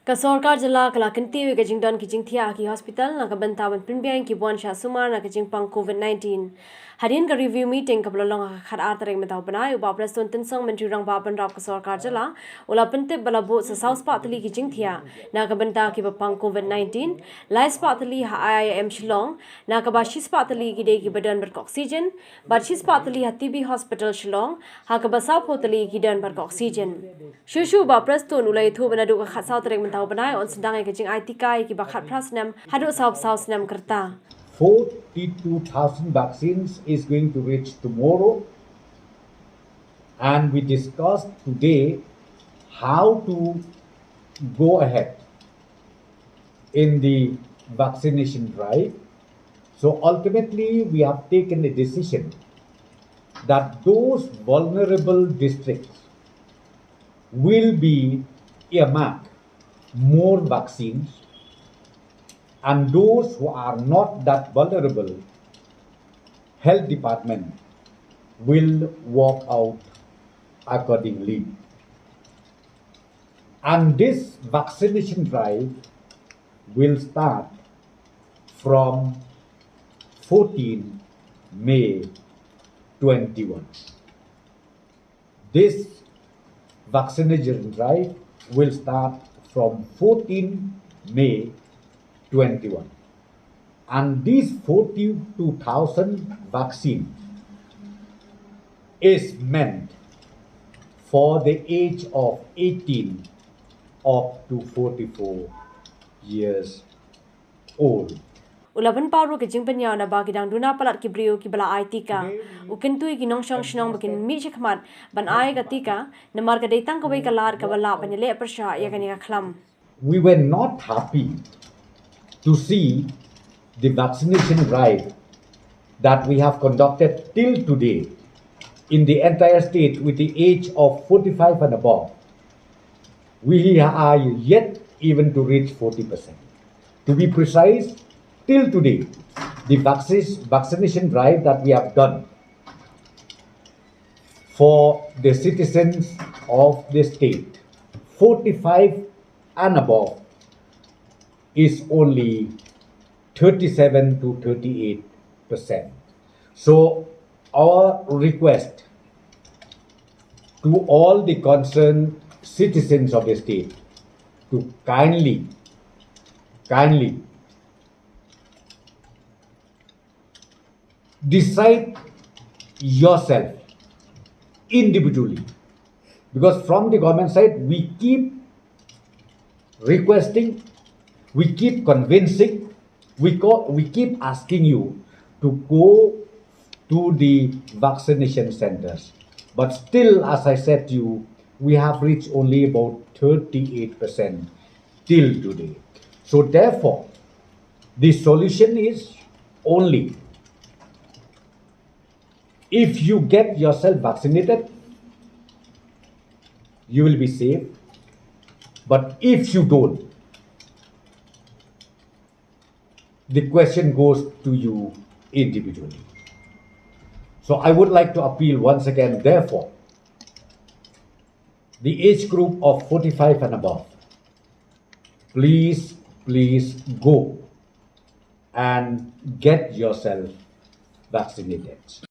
Kasorkar jala kala kinti we kajing don kijing thia ki hospital na kabanta ban pinbiang ki bon sha sumar na kajing pang COVID-19 harin ka review meeting ka blong khat ar tareng metaw banai uba president tinsong menteri rang ba ban rap kasorkar jala ula pentip bala bo sa south part li kijing thia na kabanta ki pang COVID-19 lai part li ha IIM Shillong na ka ba shis part li ki de ki badan ber oxygen bar shis part li ha TB hospital Shillong ha ka ba sa photli ki dan ber oxygen shushu ba president ulai thu bana du ka khat saw tareng tau banai on sedang ke jing IT kai ki bakhat prasnam hadu saus nam kerta 42,000 vaccines is going to reach tomorrow, and we discussed today how to go ahead in the vaccination drive. So ultimately we have taken a decision that those vulnerable districts will be earmarked more vaccines, and those who are not that vulnerable, health department will work out accordingly. And this vaccination drive will start from 14 May 21. This vaccination drive will start from 14 May 21. And these 42,000 vaccine is meant for the age of 18 up to 44 years old. Ulaban paru ke jing penya na ba kidang duna palat ki brio ki bala IT ka ukentui ki nong shang shnong bakin mi chikmat ban ai ka tika na mar ka deitang ka wei ka lar ka bala panile persha ya ka ni ka khlam. We were not happy to see the vaccination drive that we have conducted till today in the entire state with the age of 45 and above. We are yet even to reach 40%. To be precise, till today, the vaccination drive that we have done for the citizens of the state, 45 and above, is only 37 to 38%. So our request to all the concerned citizens of the state to kindly decide yourself individually, because from the government side we keep requesting, we keep convincing, we keep asking you to go to the vaccination centers, but still, as I said to you, we have reached only about 38% till today. So therefore, the solution is only if you get yourself vaccinated, you will be safe. But if you don't, the question goes to you individually. So I would like to appeal once again, therefore, the age group of 45 and above, please go and get yourself vaccinated.